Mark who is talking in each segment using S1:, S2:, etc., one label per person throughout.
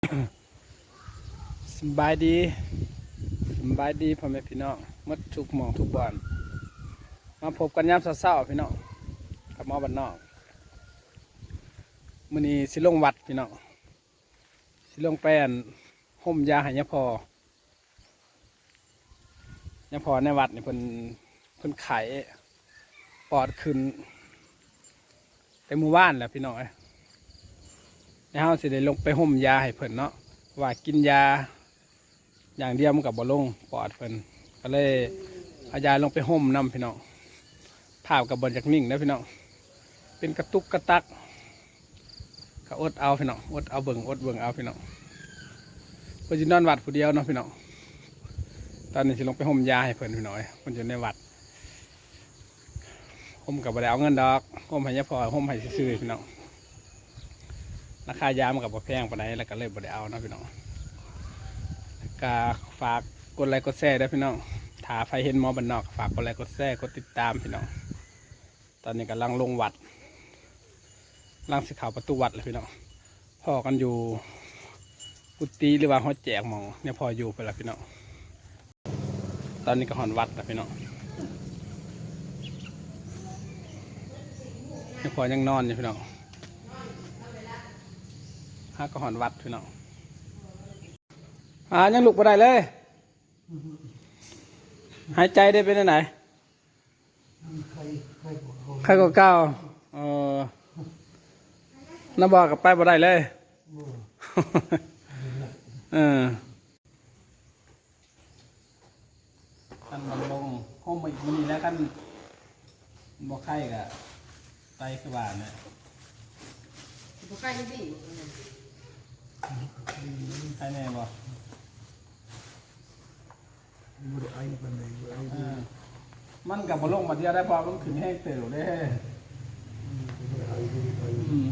S1: สบายดีพ่อแม่พี่น้องมัดทุกหมองทุกบ่อนมาพบกันยามเช้าๆพี่น้องกับหมอบ้านนอกมื้อนี้สิลงวัดพี่น้องสิลงแป้นห่มยาให้ยาพในวัดนี่เพิ่นไข้ปอดขึ้นแต่มื้อวานแหละพี่น้องแล้วเฮาสิได้ลงไปห่มยาให้เพิ่นเนาะว่ากินยาอย่างเดียวมันกับบ่ลงปอดเพิ่นก็เลยเอายาลงไปห่มน้ำพี่น้องภาพกับบนจากนิ่งนะพี่น้องเป็นกระตุกกระตักก็อดเอาพี่น้องอดเบิ่งเอาพี่น้องเพิ่นจะนอนวัดผู้เดียวเนาะพี่น้องตอนนี้สิลงไปห่มยาให้เพิ่นพี่น้อยเพิ่นอยู่ในวัดห่มกับบ่ได้เอาเงินดอกห่มให้ยาพอห่มให้ซื่อๆพี่น้องราคายามันกับบ่แพงปานใดแล้วก็เลยบ่ได้เอานะพี่น้องก็ฝากกดไลค์กดแชร์ด้วยพี่น้องถ้าใครเห็นหมอบ้านนอกฝากกดไลค์กดแชร์กดติดตามพี่น้องตอนนี้กำลังลงวัดล่างสีขาวประตูวัดเลยพี่น้องพ่อกันอยู่กุฏิหรือว่าเขาแจกหมองเนี่ยพออยู่ไปแล้วพี่น้องตอนนี้ก็หอนวัดแล้วพี่น้องเนี่ยพอยังนอนอยู่พี่น้องห้าก็หอนวัดพี่น้องยังลุกไปได้เลยหายใจได้เป็นไหนใครก็เก้าน้าบอกกับไปบ่ได้เลยท่านบำลงห้องมาอีกนี้แล้วกันบ่ไข่กับไปสว่านเนี่ย
S2: บ่ไข่ดิ
S1: ไข่แน่บ่มันกับบอลงมาเดียวได้พอมันขึ้นแห้งเต๋อได้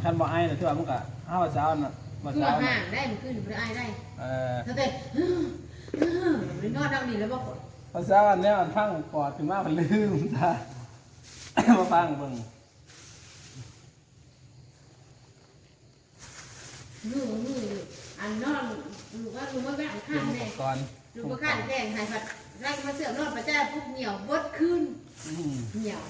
S1: ท่านบอกไอ้แต่ที่ว่ามันก็ห้าวเช้าน่ะ
S2: มาเช้าห่างได้มันขึ้นมันไอ้ได้ถ้าเตะมันนอนเอาหนีแล้วบอก
S1: พอเช้าอันนี้มันพังปอดถึงมากมันลืมตามาฟังเบิ่ง
S2: มืออันนอนลูกว่าแม่ข้างแน่ลูกว่าข้างแดงหายผัดไล่มาเสือกนอนประจ้าปุ๊บเหนียวบดขึ้นเหนียว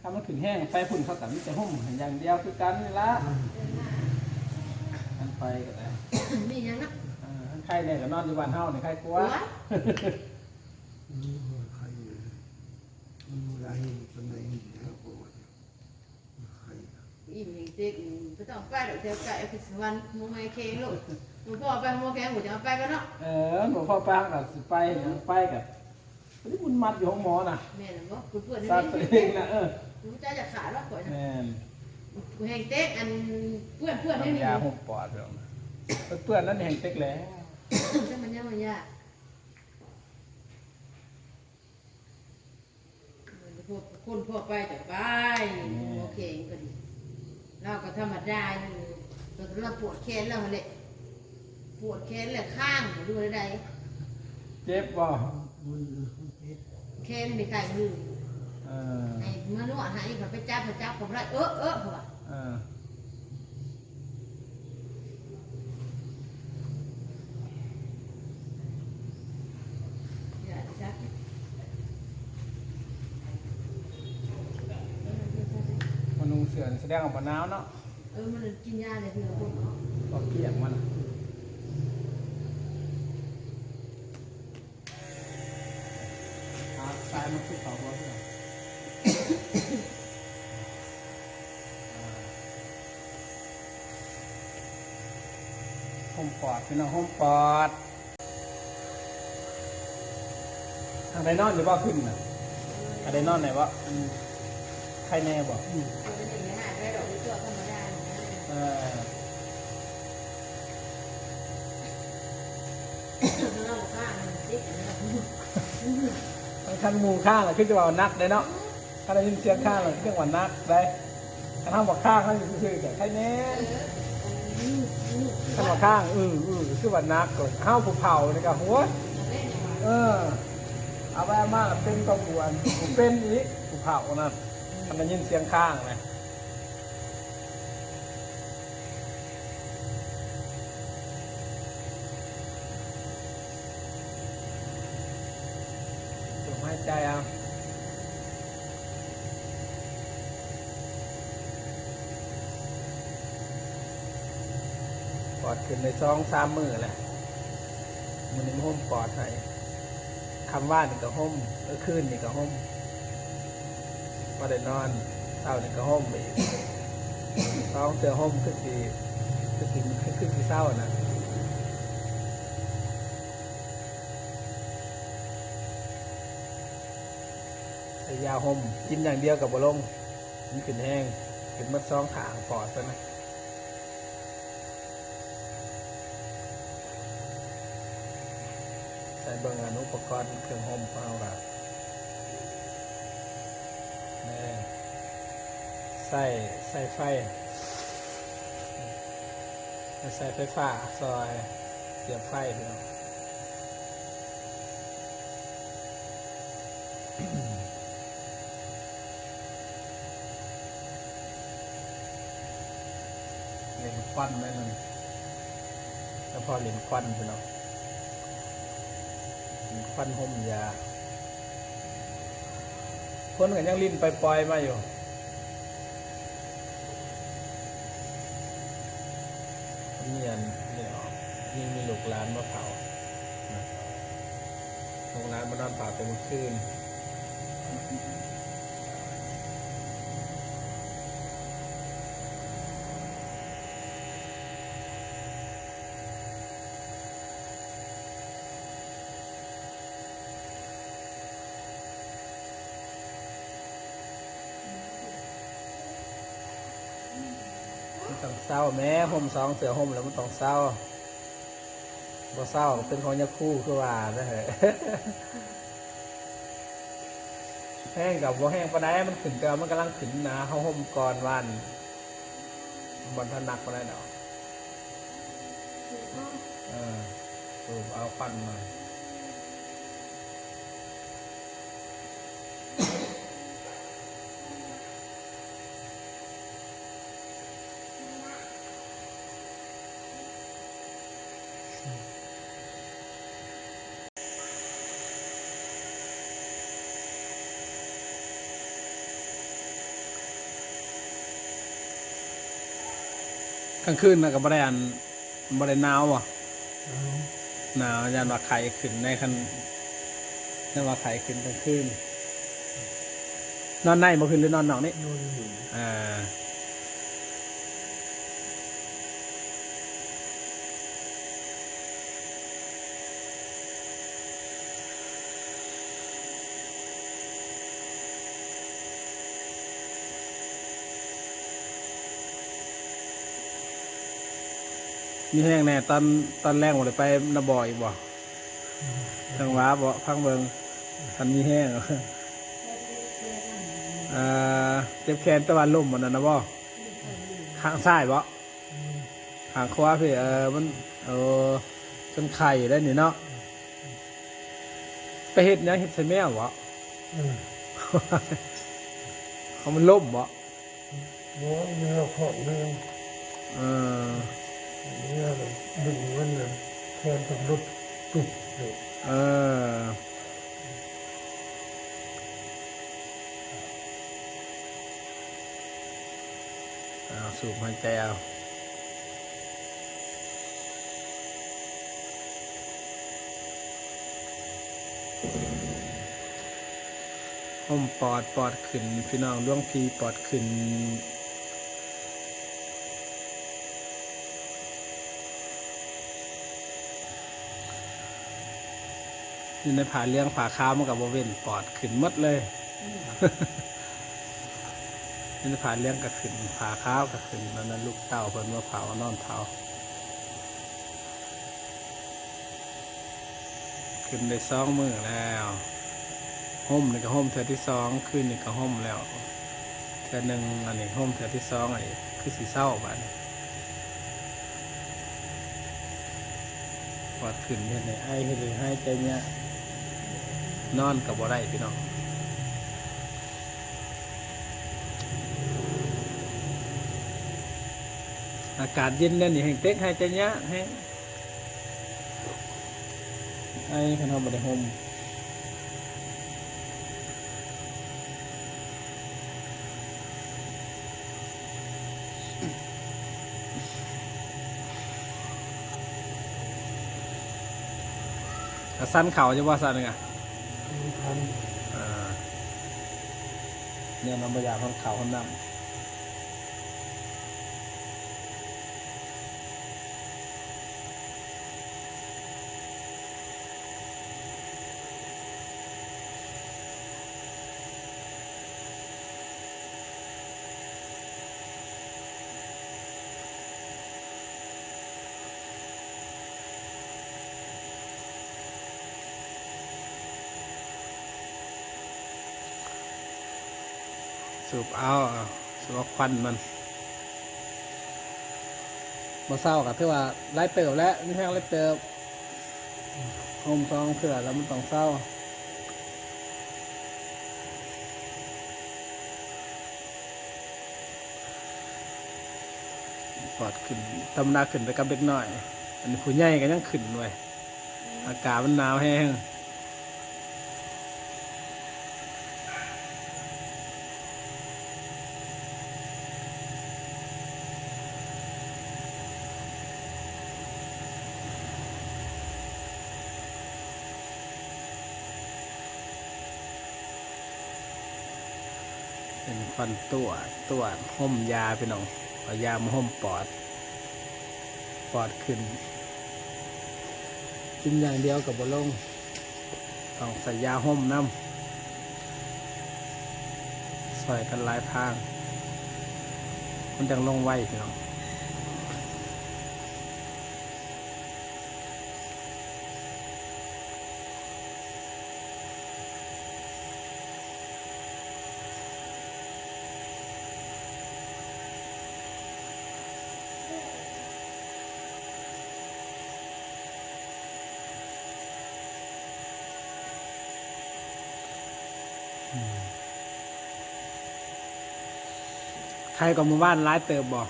S1: ถ้ามันขึ้นแห้งไฟฝุ่นเขาแต่ไม่จะห่มอย่างเดียวคือกันนี่ละอันไฟก็ได้
S2: มีอย่างนั้น
S1: ใครเนี่ยก็นอนอยู่บ้านเฮาเนี่ยใครกลัว
S2: อิ่มเด็กไม่ต้องไปดอกเจ้าไก่พิศวรรณมวยเคลูกหลวงพ่อไปมวยแกหมูจะเอาไปกันเนาะ
S1: หลวงพ่อไปกับไปกับนี่บุญมัดอยู่ห้องหมอน่ะ
S2: แม่น่ะบ่กูเพื่อนนี่
S1: ซาตัวเองนะ
S2: กูจะขาดแล้วข่อยนะ
S1: แม่
S2: กูแห้งเต๊กอันเพื่อนให้นี่
S1: ยาห่มปอดเดี๋ยวเพื่อนนั่นแห้งเต๊กแล้ว
S2: จะมันยังยากคนพ่อไปแต่ไปโอเคก็ดีเราก็ธรรมดาอยู่เราปวดแขนเราเลยปวดแขนแหละข้างดูได้
S1: เจ็บบ่
S2: แขนไม่ไกลมือไอ้เมื่อนวดให้เขาไปจับผมได้เขาบอก
S1: มันนุ่งเสือแสดงออกมาหนาวเนาะ
S2: มันกินยาเลยพี่เราพูด
S1: ก็เกี่ยงมันตายมันคือต่อหัวเพื่อนห่มปอดพี่น้องห่มปอดทางไดนอนหรือว่าขึ้นน่ะทางไดนอนไหนวะใครแน่บอกท่านมูข้างเลยขึ้นจะว่านักได้เนาะถ้าได้ยินเสียงข้างเลยขึ้นว่านักได้ถ้าทำบอกข้างเขาอยู่ซื่อๆแต่ใครแน่ท่านบอกข้างคือว่านักก่อนห้าวผูเผาเลยกับหัว เอาไปมาเป็นตะกวนเป็นอีกกูเผานั่นมันได้ยินเสียงข้างเลยสูดหายใจเอาปอดขึ้นใน2-3 มื้อแหละมันนี่ห่มปอดให้คำว่านี่ก็ห่มคืนนี่ก็ห่มพอได้นอนเช้านี่ก็ห่มอีก2 เจอห่มคือสีเศร้านะใส่ยาห่มกินอย่างเดียวกับบลงมันขึ้นแห้งขึ้นมัด2 ขางปอดซะนะใส่เบิ่งอุปกรณ์เครื่องห่มของเราแบบนี่ใส่ไฟใส่ไฟฟ้าซอยเสียบไฟพี่น้องเล่นควันไหมนั่นแล้วพอเล่นควันพี่น้องควันห่มยาคนกันยังลิ้นไปปล่อยมาอยู่เนียนเนี่ยมีลูกหลานมาเผาลูกหลานมานอนเผาเป็นคืนมันต้องเศร้าแม้ห่ม2 เสือห่มแล้วมันต้องเศร้าบ่เศร้าเป็นของยาคู่คือว่านะเหรอ แห้งกับบ่แห้งปานใดมันขึ้นแต่มันกำลังขึ้นนะเขาห่มก่อนวันบนถนักปานใดดอกสูบเอาฟันมากลางคืนนะกับบ่ได้หนาวอ่ะหนาวยันว่าไข่ขึ้นในคันยันว่าไข่ขึ้นกลางคืนนอนในบ่ขึ้นหรือนอนนอกนี่มีแห้งแน่ตอนแรกหมดเลยไปนาบ่อยบ่ทางว้าบ่พังเบิงทันมีแห้งเจ็บแขนตะวันล่มมันนะบ่ข้างซ้ายบ่ข้างขวาพี่มันจนไข่ได้นี่เนาะไปเฮ็ดหยังเฮ็ดใส่แมวบ่เขามันล่มบ่
S3: เนื้อขอดเนื้อเนี่ยดึงมันเลยแทนกับรถตุกเลย
S1: สูบหายใจเอาห่มปอดขึ้นพี่น้องดวงพีปอดขึ้นอยู่ในผ่าเลี้ยงผ่าข้าวมันกับบเวนปอดขึ้นหมดเลยอยู่ในผ่าเลี้ยงกับขึ้นผ่าข้าวกับขึ้นนั้นลูกเต่าเพิ่นมาเผานอนเผาขึ้นได้2 มื้อแล้วห่มนี่ก็ห่มเทื่อที่2คืนนี่ก็ห่มแล้วเทื่อหนึ่งอันนี้ห่มเทื่อที่2อันนี้คือสีเศร้าบ้านปอดขึ้นเนี่ยไอ้ให้เลยให้ใจเนี้ย นอนกับบ่ได้พี่น้องอากาศเย็นแล้วนี่แห้งเต็กให้ใจยะแห้งไอ้ขนมบ่ได้ห่มกระสั้นเข่าจะว่าสั้นไง
S3: ทัน
S1: เนี่ยน้ำบะยาคนเข่าคนน้ำสูบเอาสูบเอาควันมันมาเศร้ากับที่ว่าไล่เติบแล้วนี่แห้งไล่เติบโฮมซองเขื่อแล้วมันต้องเศร้าปอดขึ้นตำนาขึ้นไปกับเด็กน้อยอันนี้ผู้ใหญ่ก็ยังขึ้นไว้อากาศมันหนาวแห้งเป็นฟันตัวห่มยาพี่น้องเอายามาห่มปอดขึ้นกินอย่างเดียวกับบลงต้องใส่ยาห่มน้ำใส่กันหลายทางมันจังลงไวพี่น้องใครก็มาบ้านร้ายเติบบ่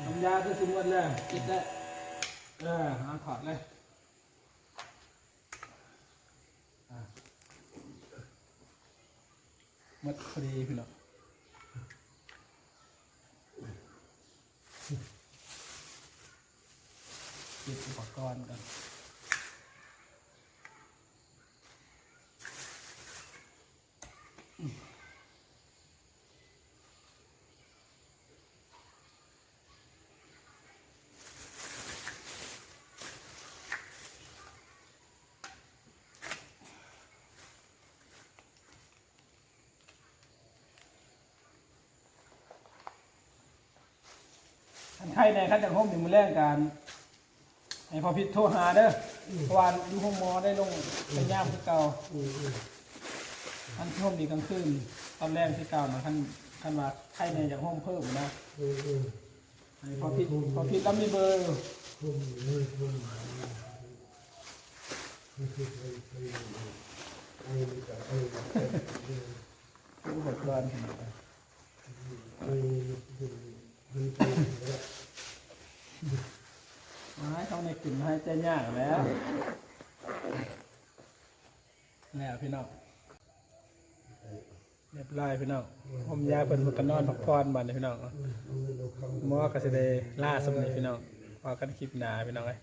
S1: น้ำยาก็สิหมดแล้วกินได้เอาถอดเลยหมดพอดีพี่น้องเก็บอุปกรณ์กันใครในขั้นจากห้องหนึ่งมือแรกการให้พอพิษโทรหาเด้อเพราะว่าอยู่ห้องหมอได้ลงเป็นย่ามที่เก่าท่านห้องดีกลางคืนตอนแรกที่เก่านะท่านว่าใครในจากห้องเพิ่มนะให้พอพิษแล้วมีเบอร์ผู้บริการให้เขาในกลิ่นให้ใจยากแล้วพี่น้องเรียบร้อยพี่น้องผมยาเป็นมุกนอนพักผ่อนบ้านเลยพี่น้องหมอก็จะได้ล่าสมนิพี่น้องพอกันคลิปหนาพี่น้องเลย